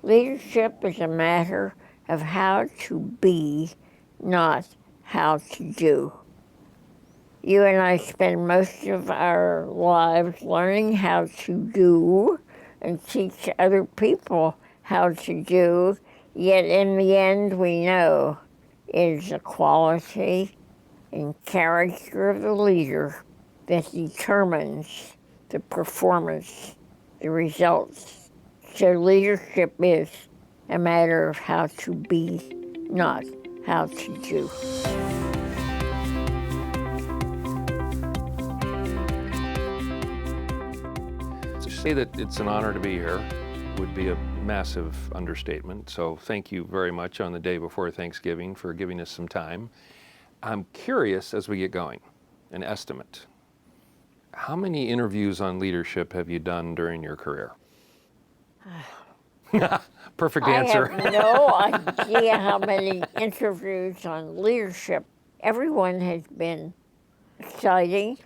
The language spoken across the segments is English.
Leadership is a matter of how to be, not how to do. You and I spend most of our lives learning how to do and teach other people how to do, yet in the end we know it is the quality and character of the leader that determines the performance, the results. So leadership is a matter of how to be, not how to do. To say that it's an honor to be here would be a massive understatement. So thank you very much on the day before Thanksgiving for giving us some time. I'm curious as we get going, an estimate. How many interviews on leadership have you done during your career? Perfect answer. I have no idea how many interviews on leadership. Everyone has been exciting,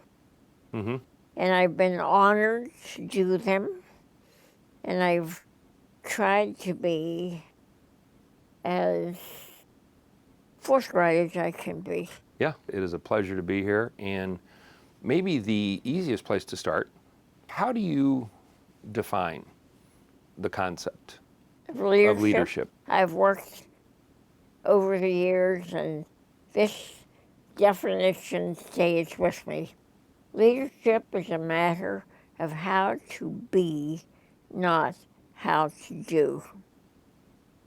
and I've been honored to do them, and I've tried to be as forthright as I can be. Yeah, it is a pleasure to be here, and maybe the easiest place to start, how do you define the concept of leadership? I've worked over the years, and this definition stays with me. Leadership is a matter of how to be, not how to do.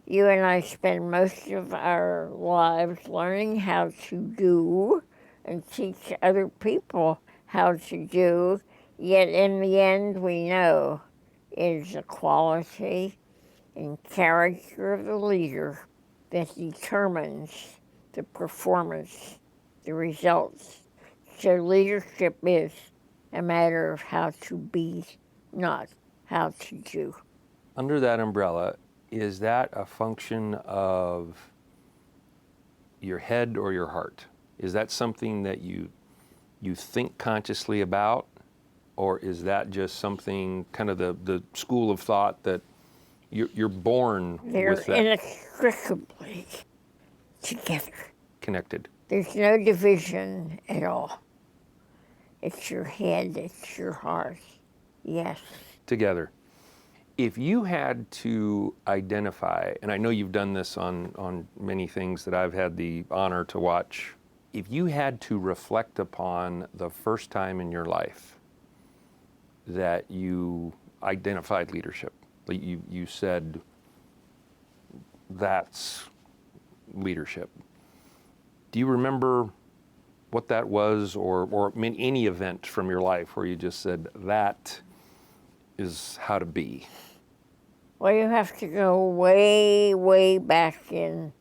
You and I spend most of our lives learning how to do and teach other people how to do, yet in the end we know it is the quality and character of the leader that determines the performance, the results. So leadership is a matter of how to be, not how to do. Under that umbrella, is that a function of your head or your heart? Is that something that you think consciously about, or is that just something, kind of the school of thought that you're born with that? They're inextricably together. Connected. There's no division at all. It's your head, it's your heart. Yes. Together. If you had to identify, and I know you've done this on many things that I've had the honor to watch, if you had to reflect upon the first time in your life that you identified leadership, you said, that's leadership. Do you remember what that was, or any event from your life where you just said, that is how to be? Well, you have to go way, way back in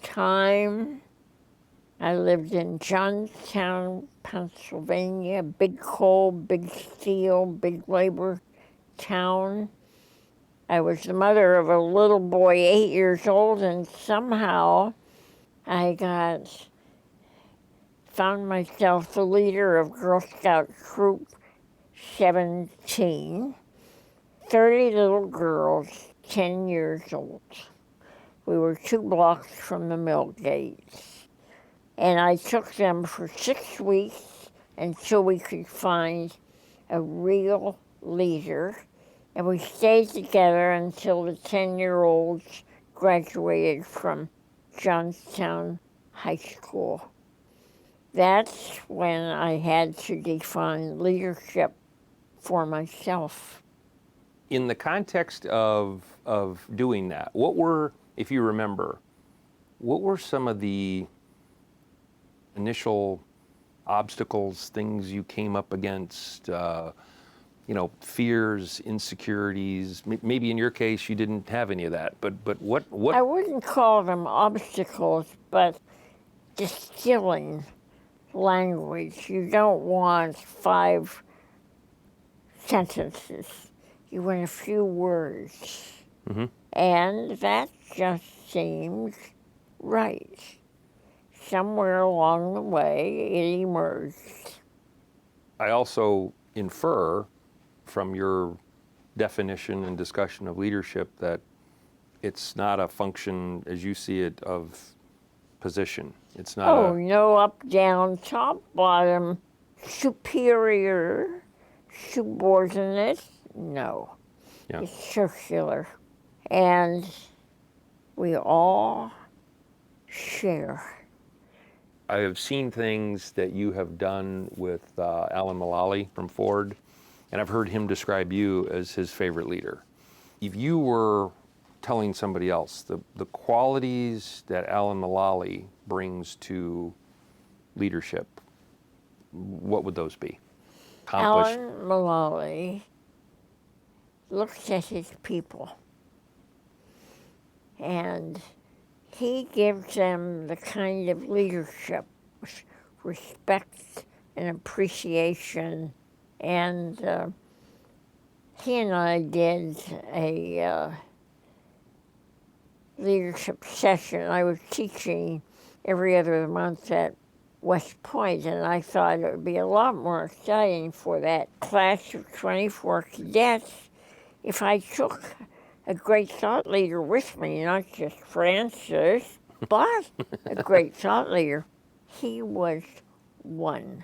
time. I lived in Johnstown, Pennsylvania, big coal, big steel, big labor town. I was the mother of a little boy 8 years old, and somehow I found myself the leader of Girl Scout Troop 17, 30 little girls, 10 years old. We were 2 blocks from the mill gates. And I took them for 6 weeks until we could find a real leader. And we stayed together until the 10-year-olds graduated from Johnstown High School. That's when I had to define leadership for myself. In the context of doing that, what were, if you remember, what were some of the initial obstacles, things you came up against, fears, insecurities? Maybe in your case you didn't have any of that, but what? I wouldn't call them obstacles, but distilling language. You don't want 5 sentences. You want a few words. Mm-hmm. And that just seemed right. Somewhere along the way, it emerged. I also infer from your definition and discussion of leadership that It's not a function, as you see it, of position. It's not Oh, no up, down, top, bottom, superior, subordinate. No, yeah. it's circular. And we all share. I have seen things that you have done with Alan Mulally from Ford, and I've heard him describe you as his favorite leader. If you were telling somebody else the qualities that Alan Mulally brings to leadership, what would those be? Accomplished. Alan Mulally looks at his people and he gives them the kind of leadership, respect and appreciation. And he and I did a leadership session. I was teaching every other month at West Point, and I thought it would be a lot more exciting for that class of 24 cadets if I took a great thought leader with me, not just Francis, but a great thought leader. He was one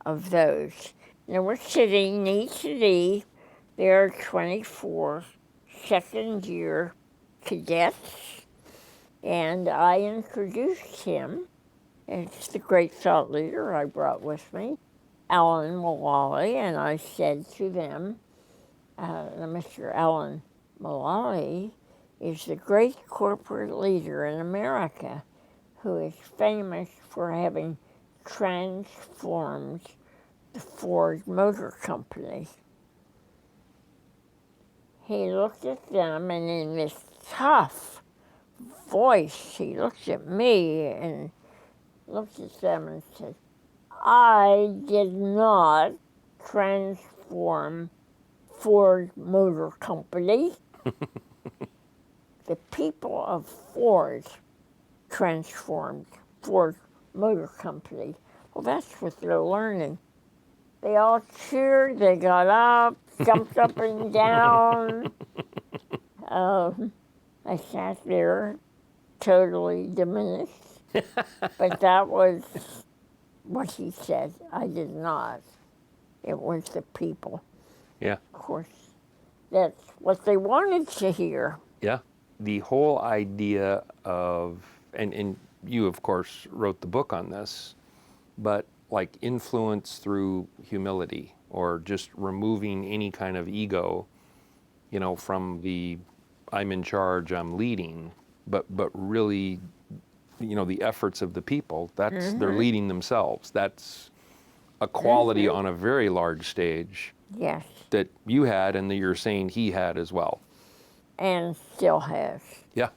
of those. Now we're sitting knee to knee. There are 24 second-year cadets, and I introduced him as the great thought leader I brought with me, Alan Mulally, and I said to them, Mr. Alan Mulally is the great corporate leader in America who is famous for having transformed the Ford Motor Company. He looked at them, and in this tough voice, he looked at me and looked at them and said, I did not transform Ford Motor Company. The people of Ford transformed Ford Motor Company. Well, that's what they're learning. They all cheered, they got up, jumped up and down. I sat there totally diminished. But that was what he said. I did not. It was the people. Yeah. Of course, that's what they wanted to hear. Yeah. The whole idea of, and you, of course, wrote the book on this, but like influence through humility or just removing any kind of ego, from the I'm in charge, I'm leading, but really, the efforts of the people, that's they're leading themselves. That's a quality on a very large stage. Yes. That you had and that you're saying he had as well. And still has. Yeah.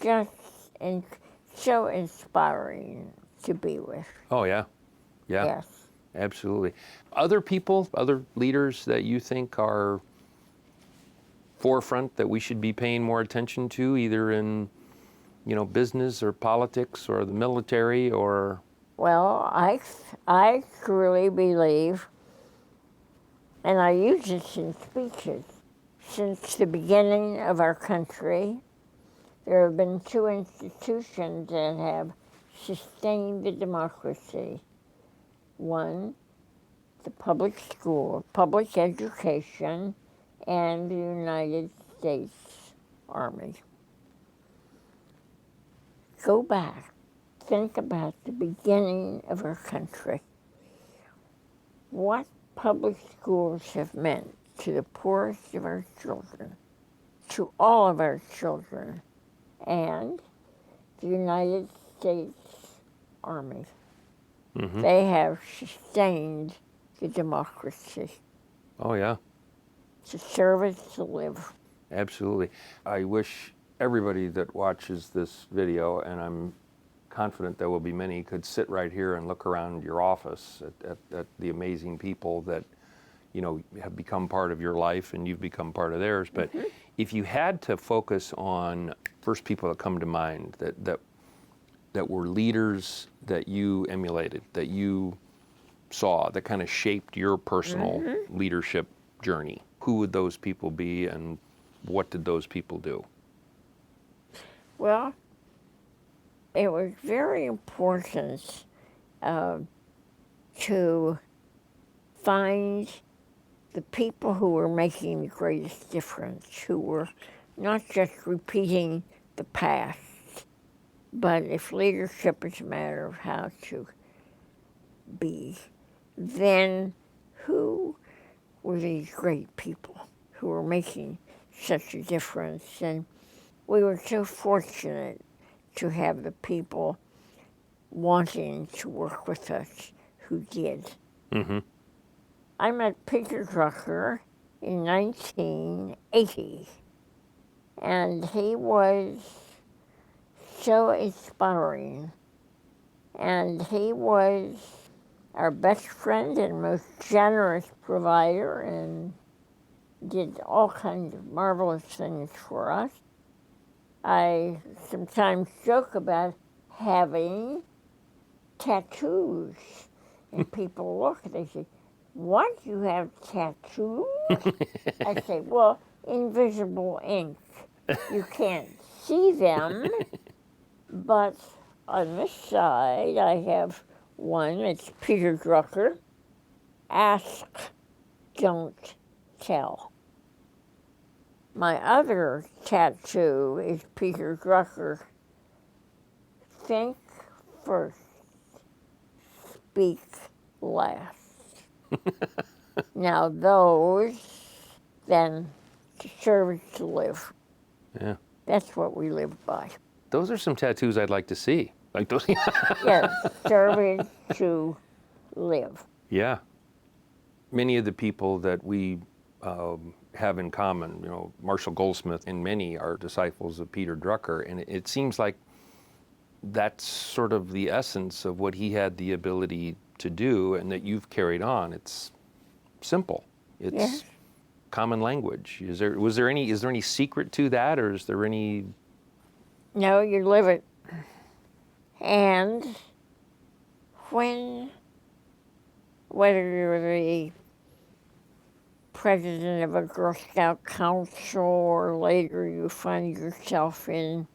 Just so inspiring to be with. Oh, yeah. Yeah. Yes. Absolutely. Other people, other leaders that you think are forefront that we should be paying more attention to, either in, business or politics or the military or... Well, I truly believe, and I use this in speeches, since the beginning of our country, there have been two institutions that have sustained the democracy. One, the public school, public education, and the United States Army. Go back, think about the beginning of our country. What public schools have meant to the poorest of our children, to all of our children, and the United States Army. Mm-hmm. They have sustained the democracy. Oh, yeah. To serve it, to live. Absolutely. I wish everybody that watches this video, and I'm confident there will be many, could sit right here and look around your office at the amazing people that, have become part of your life and you've become part of theirs. But if you had to focus on first people that come to mind that were leaders that you emulated, that you saw, that kind of shaped your personal leadership journey, who would those people be and what did those people do? Well, it was very important to find the people who were making the greatest difference, who were not just repeating the past, but if leadership is a matter of how to be, then who were these great people who were making such a difference? And we were so fortunate to have the people wanting to work with us who did. Mm-hmm. I met Peter Drucker in 1980, and he was so inspiring. And he was our best friend and most generous provider and did all kinds of marvelous things for us. I sometimes joke about having tattoos, and people look and they say, "What? You have tattoos?" I say, "Well, invisible ink. You can't see them, but on this side I have one. It's Peter Drucker. Ask, don't tell." My other tattoo is Peter Drucker. Think first, speak last. Now those then serve to live. Yeah. That's what we live by. Those are some tattoos I'd like to see. Like those. Yes, serving to live. Yeah. Many of the people that we have in common, Marshall Goldsmith and many are disciples of Peter Drucker, and it seems like that's sort of the essence of what he had the ability to do and that you've carried on. It's simple. It's Yes. common language. Is there any secret to that, or is there any? No, you live it. And whether you're the president of a Girl Scout council or later you find yourself in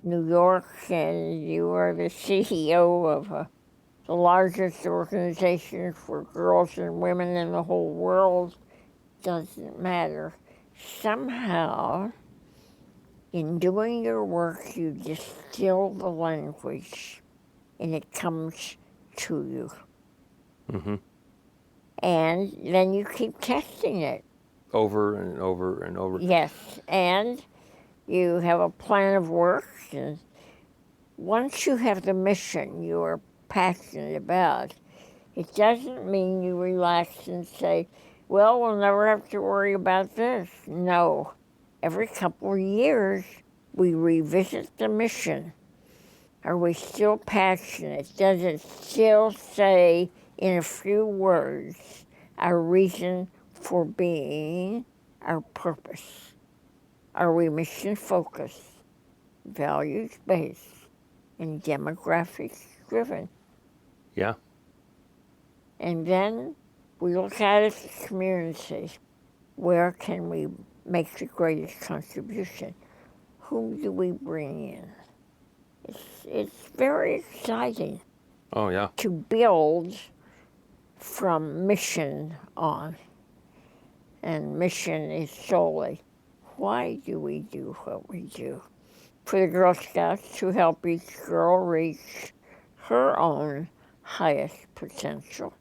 New York and you are the CEO of the largest organization for girls and women in the whole world, doesn't matter. Somehow, in doing your work, you distill the language and it comes to you. Mm-hmm. And then you keep testing it. Over and over and over. Yes, and you have a plan of work. And once you have the mission you are passionate about, it doesn't mean you relax and say, well, we'll never have to worry about this. No. Every couple of years, we revisit the mission. Are we still passionate? Does it still say in a few words our reason for being, our purpose? Are we mission focused, values based, and demographics driven? Yeah. And then we look at it as a community. Where can we make the greatest contribution? Whom do we bring in? It's very exciting. Oh, yeah. To build from mission on. And mission is solely, why do we do what we do? For the Girl Scouts to help each girl reach her own highest potential.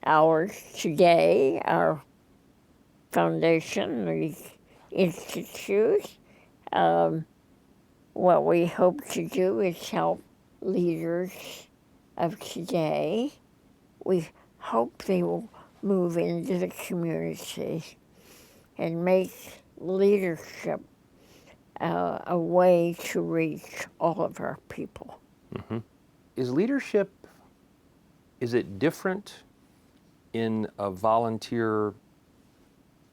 Ours today, our foundation, the institute, what we hope to do is help leaders of today. We hope they will move into the community and make leadership a way to reach all of our people. Mm-hmm. Is leadership, is it different in a volunteer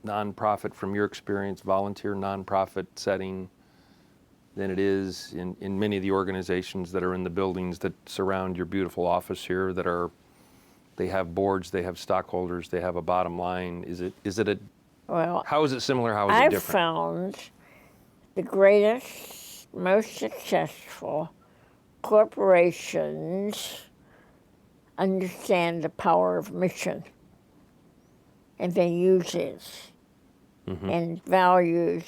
nonprofit, from your experience, volunteer nonprofit setting, than it is in many of the organizations that are in the buildings that surround your beautiful office here, they have boards, they have stockholders, they have a bottom line? Is it Well, how is it similar, how is it I've different? found the greatest most successful corporations understand the power of mission, and they use it, and values,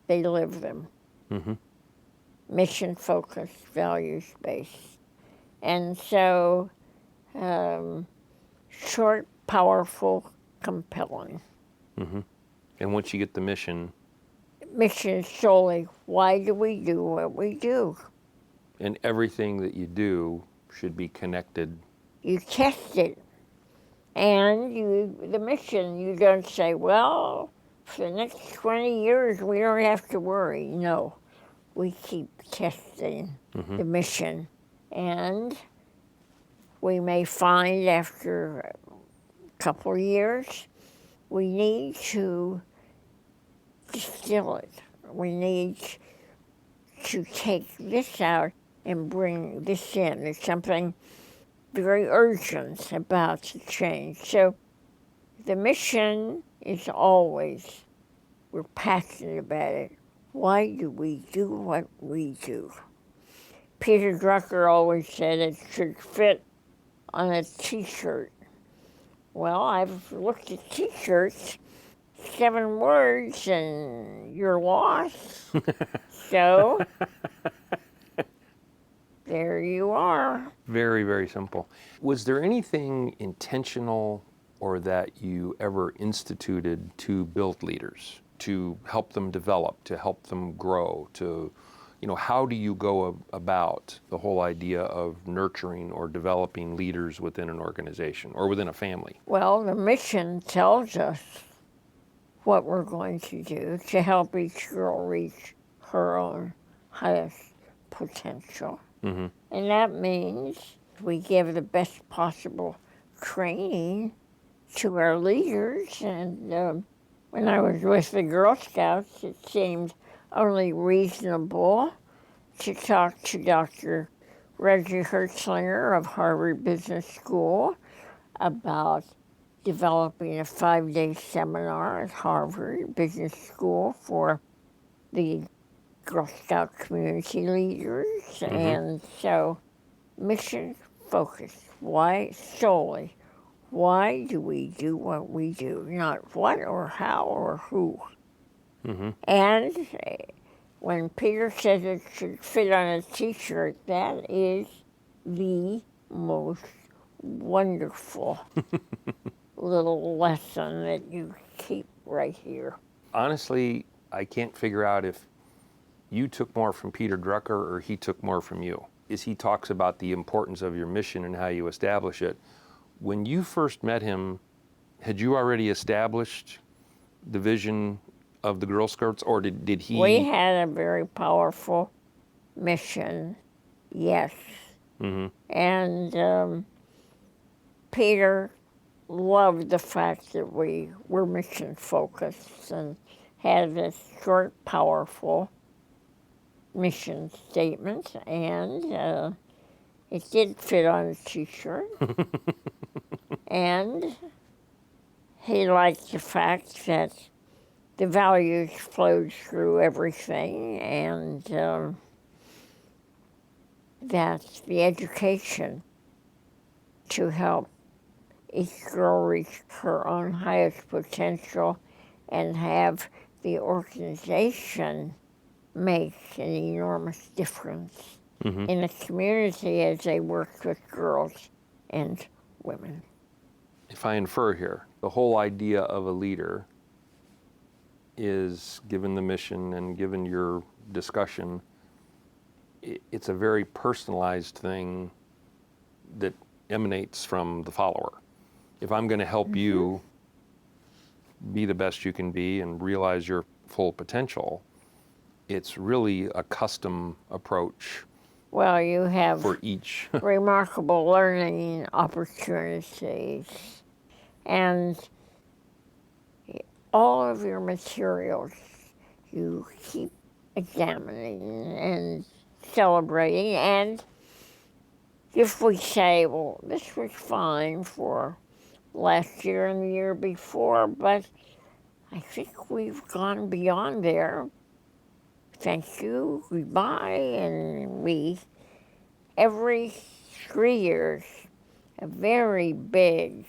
they live them. Mission-focused, values-based. And so, short, powerful, compelling. And once you get the mission, Mission is solely, why do we do what we do? and everything that you do should be connected. You test it. And the mission, you don't say, well, for the next 20 years, we don't have to worry. No, we keep testing the mission. And we may find after a couple of years, we need to distill it. We need to take this out and bring this in. There's something very urgent about to change. So the mission is always, we're passionate about it. Why do we do what we do? Peter Drucker always said it should fit on a t-shirt. Well, I've looked at t-shirts, 7 words, and you're lost. So there you are. Very, very simple. Was there anything intentional or that you ever instituted to build leaders, to help them develop, to help them grow, to, how do you go about the whole idea of nurturing or developing leaders within an organization or within a family? Well, the mission tells us what we're going to do to help each girl reach her own highest potential. And that means we give the best possible training to our leaders. And when I was with the Girl Scouts, it seemed only reasonable to talk to Dr. Reggie Hertzlinger of Harvard Business School about developing a 5-day seminar at Harvard Business School for the Girl Scout community leaders. And so, mission focused. Why solely? Why do we do what we do? Not what or how or who. And when Peter says it should fit on a t-shirt, that is the most wonderful little lesson that you keep right here. Honestly, I can't figure out if you took more from Peter Drucker or he took more from you. As he talks about the importance of your mission and how you establish it, when you first met him, had you already established the vision of the Girl Scouts, or did he? We had a very powerful mission, yes. And Peter loved the fact that we were mission focused and had this short, powerful mission statement, and it did fit on a t-shirt. And he liked the fact that the values flowed through everything, and that the education to help each girl reach her own highest potential and have the organization make an enormous difference in the community as they work with girls and women. If I infer here, the whole idea of a leader is, given the mission and given your discussion, it's a very personalized thing that emanates from the follower. If I'm going to help you be the best you can be and realize your full potential, it's really a custom approach. Well, you have for each remarkable learning opportunities, and all of your materials you keep examining and celebrating. And if we say, well, this was fine for last year and the year before, but I think we've gone beyond there, thank you, goodbye, and we, every 3 years, a very big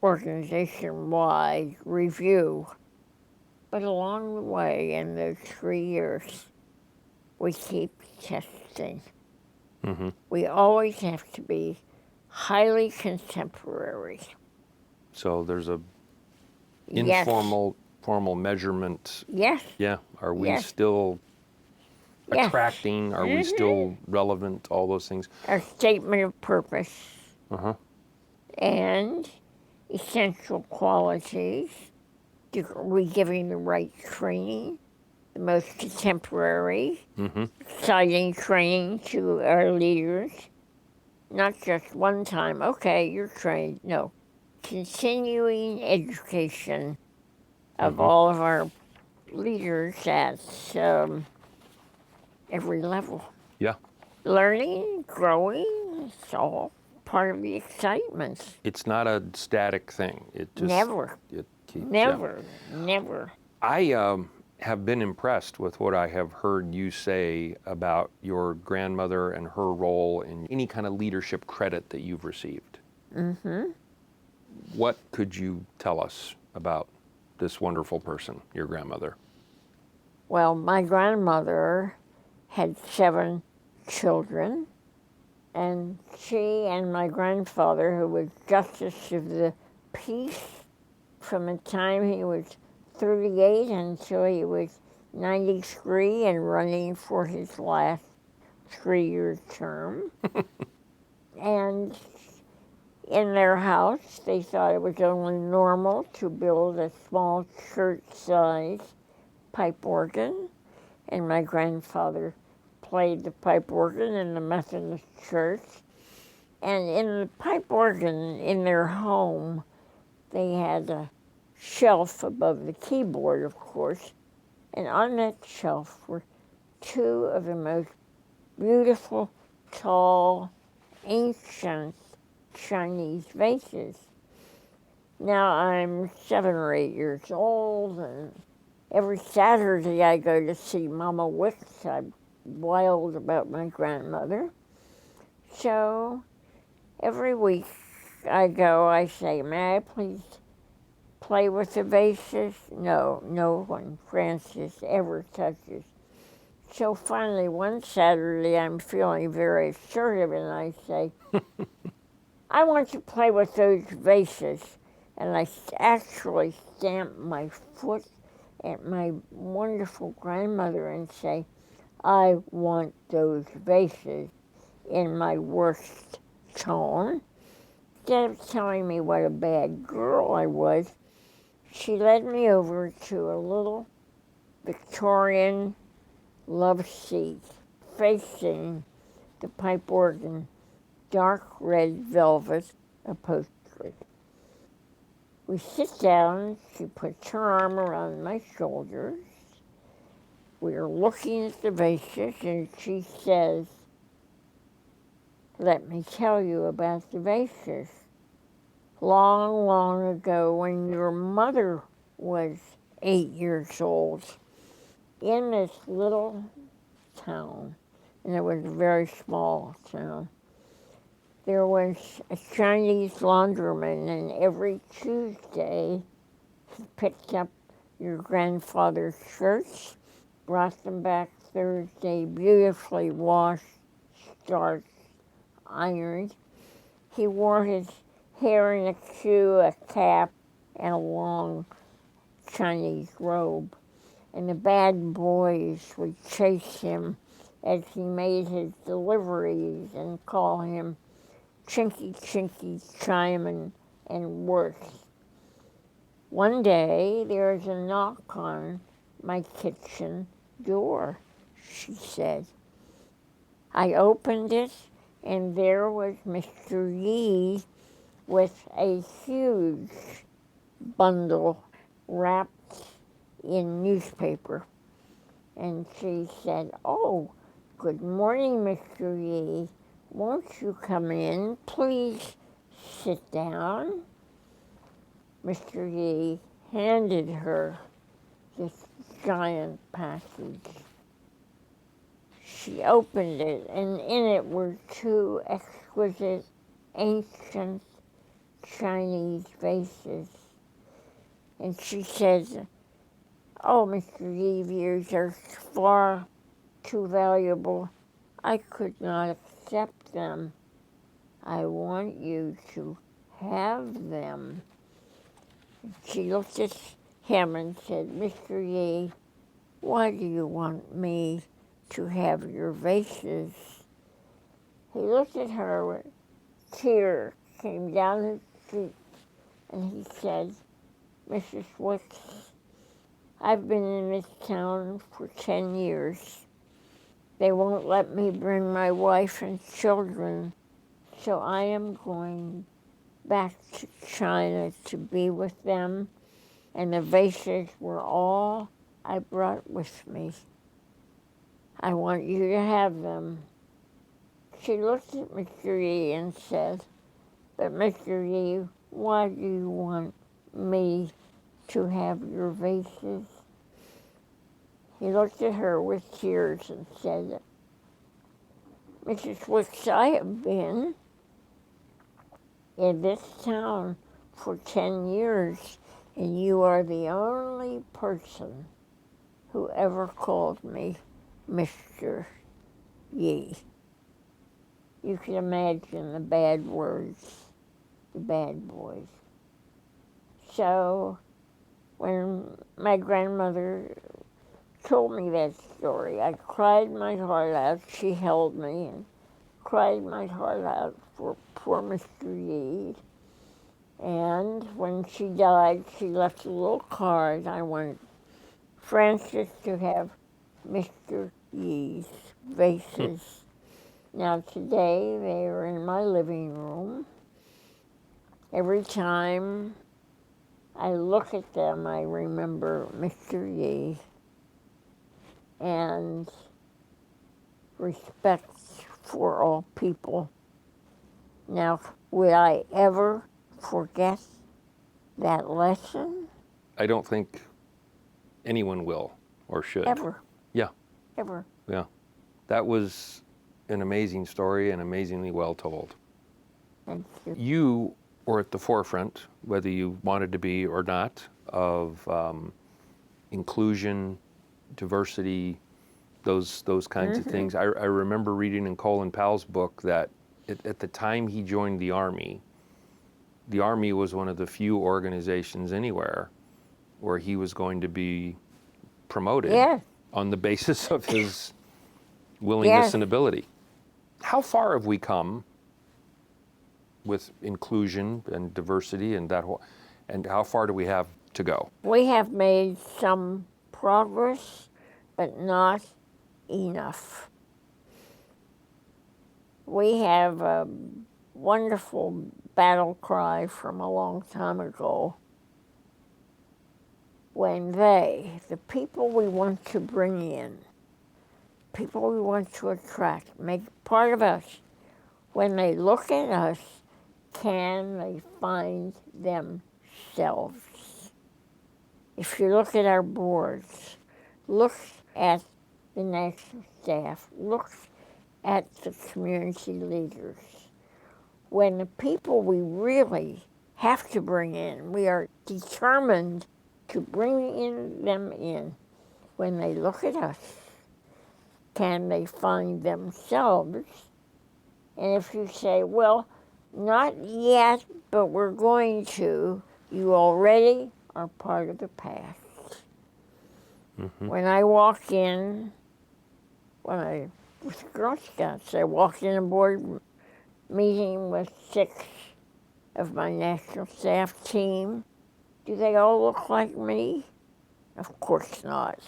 organization-wide review. But along the way, in those 3 years, we keep testing. We always have to be highly contemporary. So there's a Yes. formal measurement. Yes. Yeah. Are we Yes. still Yes. attracting? Are we still relevant? All those things. Our statement of purpose Uh-huh. and essential qualities. Are we giving the right training? The most contemporary, exciting training to our leaders. Not just one time, okay, you're trained. No. Continuing education of all of our leaders at every level. Yeah. Learning, growing, it's all part of the excitement. It's not a static thing. It just Never. It keeps, Never. Never. I have been impressed with what I have heard you say about your grandmother and her role in any kind of leadership credit that you've received. What could you tell us about this wonderful person, your grandmother? Well, my grandmother had 7 children, and she and my grandfather, who was Justice of the Peace from the time he was 38 until he was 93 and running for his last 3-year term. And in their house, they thought it was only normal to build a small church-sized pipe organ, and my grandfather played the pipe organ in the Methodist church. And in the pipe organ in their home, they had a shelf above the keyboard, of course, and on that shelf were 2 of the most beautiful, tall, ancient Chinese vases. Now I'm 7 or 8 years old, and every Saturday I go to see Mama Wicks. I'm wild about my grandmother. So every week I go, I say, may I please play with the vases? No, no one, Francis, ever touches. So finally one Saturday I'm feeling very assertive and I say, I want to play with those vases. And I actually stamp my foot at my wonderful grandmother and say, I want those vases, in my worst tone. Instead of telling me what a bad girl I was, she led me over to a little Victorian love seat facing the pipe organ, dark red velvet upholstery. We sit down, she puts her arm around my shoulders. We are looking at the vases and she says, let me tell you about the vases. Long, long ago, when your mother was 8 years old, in this little town, and it was a very small town, there was a Chinese laundroman, and every Tuesday he picked up your grandfather's shirts, brought them back Thursday, beautifully washed, starched, ironed. He wore his hair in a queue, a cap, and a long Chinese robe. And the bad boys would chase him as he made his deliveries and call him Chinky Chinky Chiming and worse. One day there was a knock on my kitchen door, she said. I opened it and there was Mr. Yi with a huge bundle wrapped in newspaper. And she said, oh, good morning, Mr. Yi. Won't you come in? Please sit down. Mr. Yi handed her this giant package. she opened it, and in it were two exquisite, ancient Chinese vases. And she said, "Oh, Mr. Yves, are far too valuable. I could not accept them. I want you to have them." She looked at him and said, "Mr. Yi, why do you want me to have your vases?" He looked at her with tears came down his cheek, and he said, "Mrs. Wicks, I've been in this town for 10 years. They won't let me bring my wife and children, so I am going back to China to be with them, and the vases were all I brought with me. I want you to have them." She looked at Mr. Yi and said, "But Mr. Yi, why do you want me to have your vases?" He looked at her with tears and said, "Mrs. Wicks, I have been in this town for 10 years, and you are the only person who ever called me Mr. Yi." You can imagine the bad words, the bad boys. So when my grandmother told me that story, I cried my heart out. She held me and cried my heart out for poor Mr. Yi. And when she died, she left a little card. I wanted Francis to have Mr. Yi's vases. Now today they are in my living room. Every time I look at them, I remember Mr. Yi and respect for all people. Now, would I ever forget that lesson? I don't think anyone will or should. Ever. Yeah. Ever. Yeah. That was an amazing story and amazingly well told. Thank you. You were at the forefront, whether you wanted to be or not, of inclusion, diversity, those kinds of things. I remember reading in Colin Powell's book that at the time he joined the Army was one of the few organizations anywhere where he was going to be promoted on the basis of his willingness and ability. How far have we come with inclusion and diversity and that whole, and how far do we have to go? We have made some progress, but not enough. We have a wonderful battle cry from a long time ago when the people we want to bring in, people we want to attract, make part of us, when they look at us, can they find themselves? If you look at our boards, look at the national staff, look at the community leaders. When the people we really have to bring in, we are determined to bring them in. When they look at us, can they find themselves? And if you say, well, not yet, but we're going to, you already are part of the past. When I walk in, with Girl Scouts, I walked in a board meeting with 6 of my national staff team. Do they all look like me? Of course not.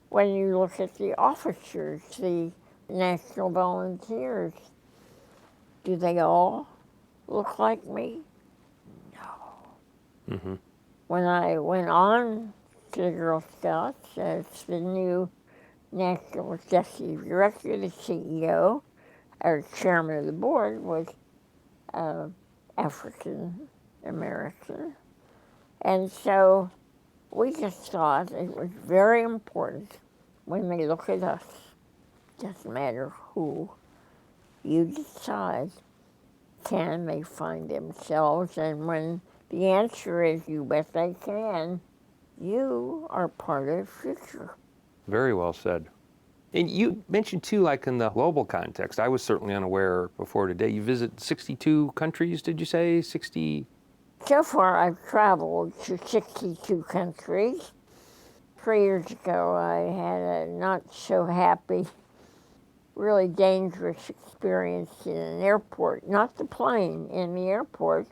When you look at the officers, the national volunteers, do they all look like me? No. When I went on to the Girl Scouts as the new National Executive Director, the CEO, our chairman of the board was African American. And so we just thought it was very important when they look at us doesn't matter who, you decide, can they find themselves? And when the answer is you bet they can, you are part of the future. Very well said. And you mentioned too, like in the global context, I was certainly unaware before today. You visit 62 countries, did you say? 60? So far, I've traveled to 62 countries. 3 years ago, I had a not so happy, really dangerous experience in an airport, not the plane, in the airport.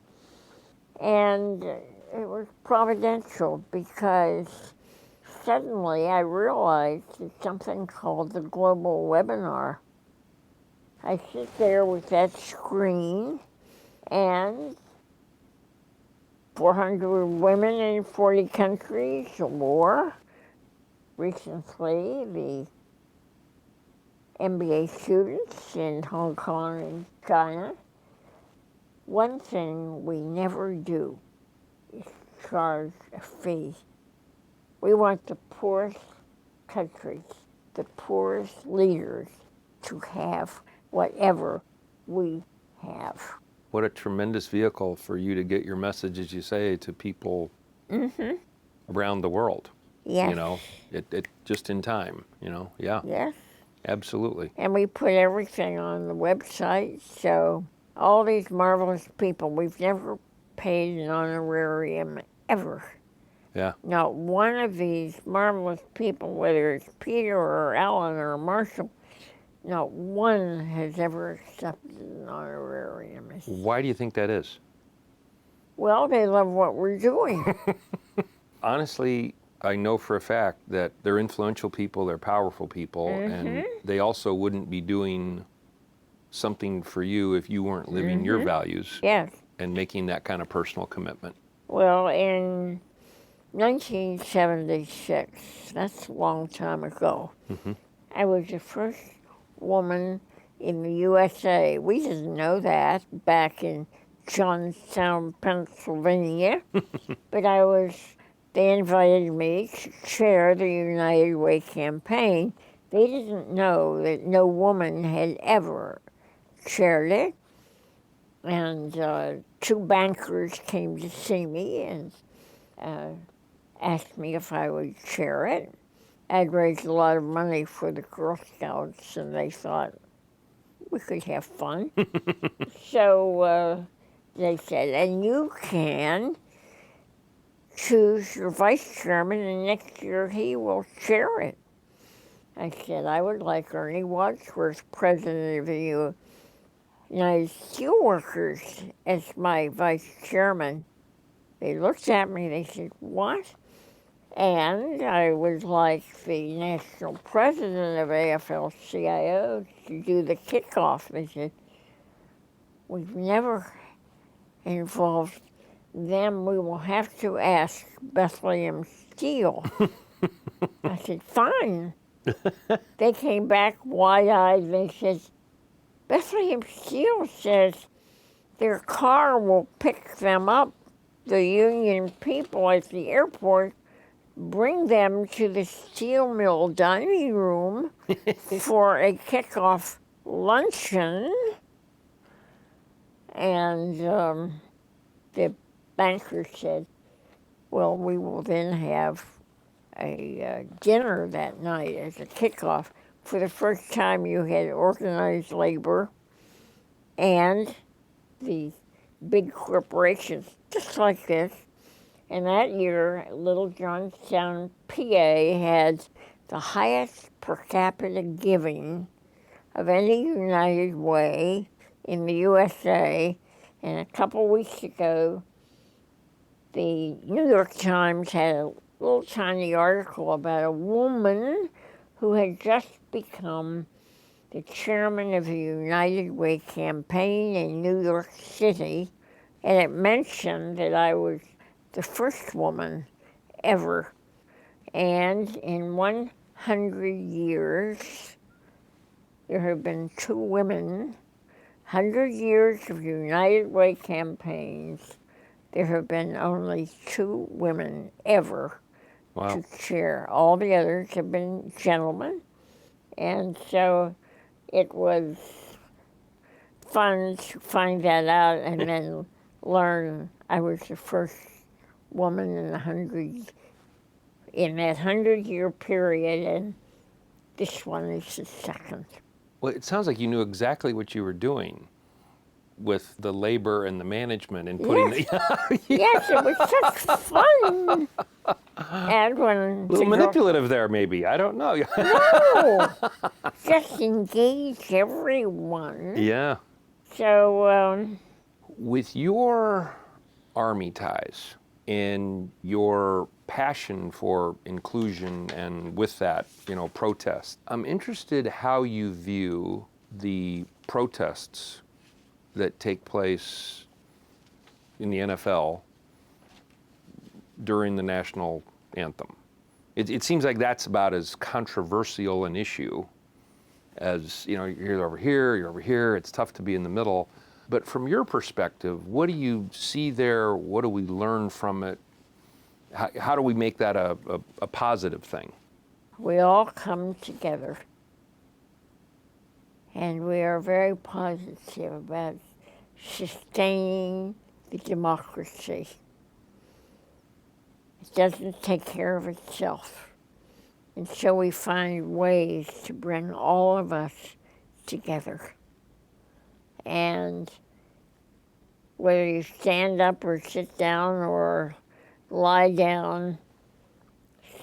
And it was providential because suddenly I realized it's something called the global webinar. I sit there with that screen and 400 women in 40 countries or more. Recently, the MBA students in Hong Kong and China. One thing we never do is charge a fee. We want the poorest countries, the poorest leaders to have whatever we have. What a tremendous vehicle for you to get your message, as you say, to people around the world. Yes. You know, it just in time, you know, yeah. Yes. Absolutely. And we put everything on the website, so all these marvelous people, we've never paid an honorarium ever. Yeah. Not one of these marvelous people, whether it's Peter or Alan or Marshall, not one has ever accepted an honorarium. Why do you think that is? Well, they love what we're doing. Honestly, I know for a fact that they're influential people, they're powerful people, and they also wouldn't be doing something for you if you weren't living your values Yes. and making that kind of personal commitment. Well, in 1976, that's a long time ago, I was the first woman in the USA. We didn't know that back in Johnstown, Pennsylvania, but they invited me to chair the United Way campaign. They didn't know that no woman had ever chaired it. And 2 bankers came to see me and asked me if I would chair it. I'd raised a lot of money for the Girl Scouts, and they thought we could have fun. So they said, and you can choose your vice chairman, and next year he will chair it. I said, I would like Ernie Wadsworth, president of the United Steelworkers, as my vice chairman. They looked at me, they said, what? And I was like the national president of AFL-CIO to do the kickoff. They said, we've never involved them. We will have to ask Bethlehem Steel. I said, fine. They came back wide-eyed. They said, Bethlehem Steel says their car will pick them up, the union people at the airport, bring them to the steel mill dining room for a kickoff luncheon. And the banker said, well, we will then have a dinner that night as a kickoff. For the first time, you had organized labor and the big corporations, just like this. And that year, Little Johnstown, PA had the highest per capita giving of any United Way in the USA. And a couple weeks ago, the New York Times had a little tiny article about a woman who had just become the chairman of the United Way campaign in New York City. And it mentioned that I was the first woman ever. And in 100 years, there have been 2 women. 100 years of United Way campaigns, there have been only 2 women ever Wow. to chair. All the others have been gentlemen. And so it was fun to find that out and then learn I was the first woman in that 100-year period, and this one is the second. Well, it sounds like you knew exactly what you were doing with the labor and the management and putting Yes. the Yes, it was such fun. And when a little manipulative there, maybe. I don't know. no, just engage everyone. Yeah. So With your Army ties and your passion for inclusion and with that, protest, I'm interested how you view the protests that take place in the NFL during the national anthem. It seems like that's about as controversial an issue as, you're over here, it's tough to be in the middle. But from your perspective, what do you see there? What do we learn from it? How do we make that a positive thing? we all come together, and we are very positive about sustaining the democracy. It doesn't take care of itself. And so we find ways to bring all of us together. And whether you stand up or sit down or lie down,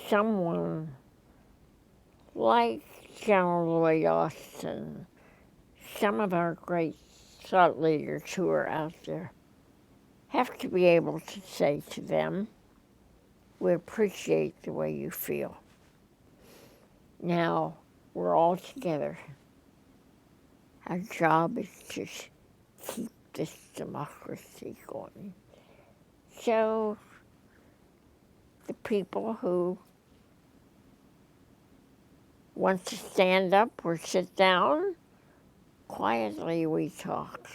someone like General Lloyd Austin, some of our great thought leaders who are out there, have to be able to say to them, we appreciate the way you feel. Now, we're all together. Our job is to keep this democracy going. So, the people who want to stand up or sit down, quietly we talk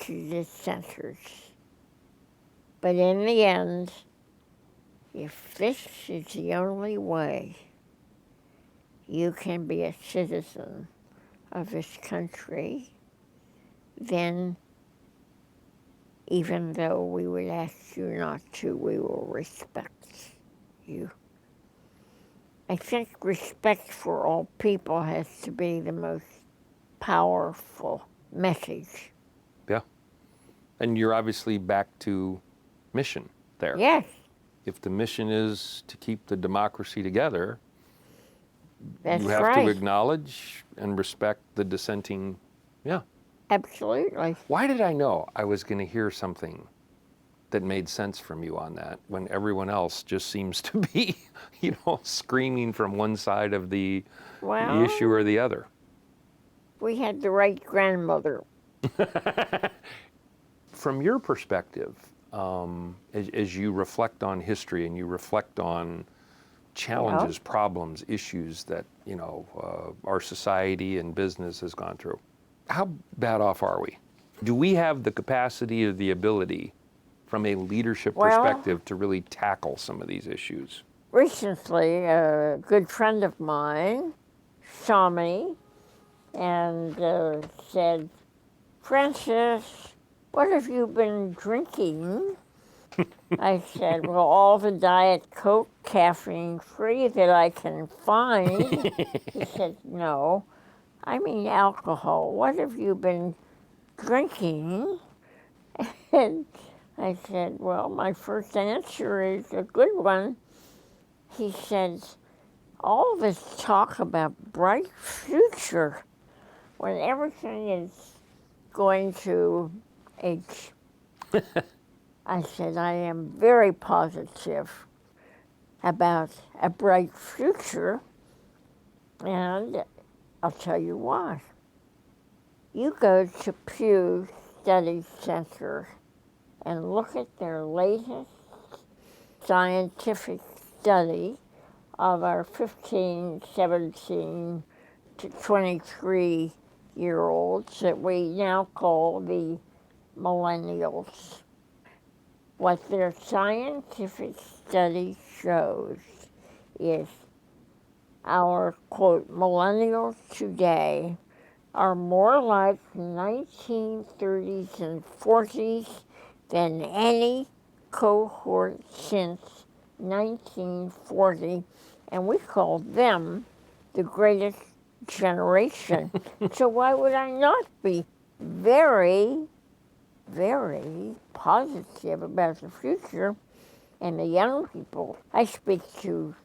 to dissenters. But in the end, if this is the only way you can be a citizen of this country, then even though we would ask you not to, we will respect you. I think respect for all people has to be the most powerful message. Yeah. And you're obviously back to mission there. Yes. If the mission is to keep the democracy together, That's you have right. to acknowledge and respect the dissenting. Yeah. Absolutely. Why did I know I was going to hear something that made sense from you on that when everyone else just seems to be, screaming from one side of the issue or the other? We had the right grandmother. From your perspective, as you reflect on history and you reflect on challenges, problems, issues that, our society and business has gone through, how bad off are we? Do we have the capacity or the ability from a leadership perspective to really tackle some of these issues? Recently, a good friend of mine saw me and said, Frances, what have you been drinking? I said, well, all the Diet Coke, caffeine-free that I can find. He said, no, I mean alcohol. What have you been drinking? And I said, well, my first answer is a good one. He said, all this talk about bright future when everything is going to H. I said, I am very positive about a bright future, and I'll tell you why. You go to Pew Study Center and look at their latest scientific study of our 15, 17 to 23-year-olds that we now call the millennials. What their scientific study shows is our, quote, millennials today are more like 1930s and 40s than any cohort since 1940, and we call them the greatest generation. So why would I not be very, very positive about the future and the young people? I speak to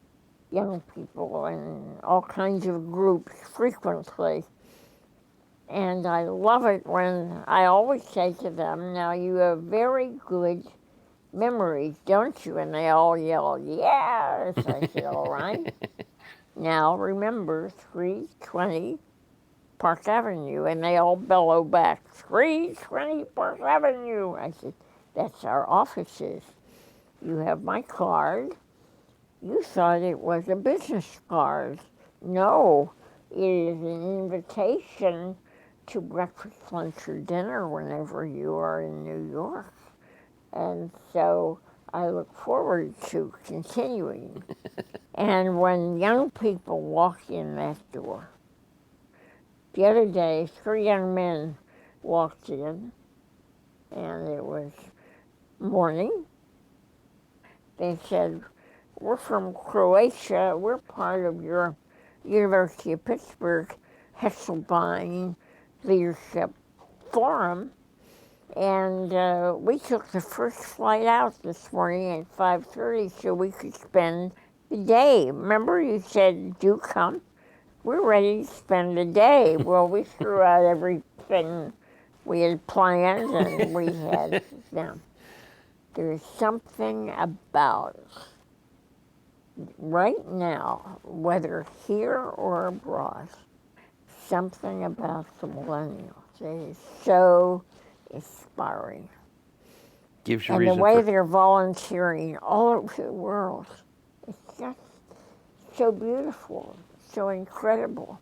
young people in all kinds of groups frequently. And I love it when I always say to them, now you have very good memories, don't you? And they all yell, yes. I said, all right. Now remember 320 Park Avenue. And they all bellow back, 320 Park Avenue. I said, that's our offices. You have my card. You thought it was a business card. No, it is an invitation to breakfast, lunch, or dinner whenever you are in New York. And so I look forward to continuing. And when young people walk in that door, the other day, 3 young men walked in, and it was morning. They said, we're from Croatia. We're part of your University of Pittsburgh Hesselbein Leadership Forum. And we took the first flight out this morning at 5:30 so we could spend the day. Remember you said, do come? We're ready to spend the day. Well, we threw out everything we had planned and we had them. There's something about right now, whether here or abroad, something about the millennials. It is so inspiring. Gives you And reason the way for... they're volunteering all over the world, it's just so beautiful, so incredible.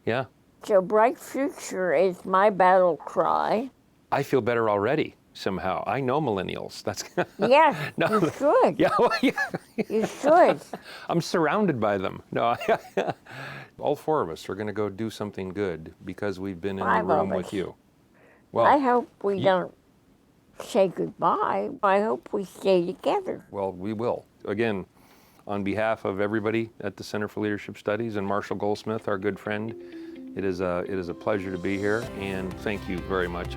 Yeah. So bright future is my battle cry. I feel better already somehow. I know millennials. That's Yes, no, you should. yeah, well, yeah. You should. I'm surrounded by them. No, all 4 of us are going to go do something good because we've been in the 5 room of with us. you. I hope we don't say goodbye. I hope we stay together. Well, we will. Again, on behalf of everybody at the Center for Leadership Studies and Marshall Goldsmith, our good friend, it is a pleasure to be here, and thank you very much.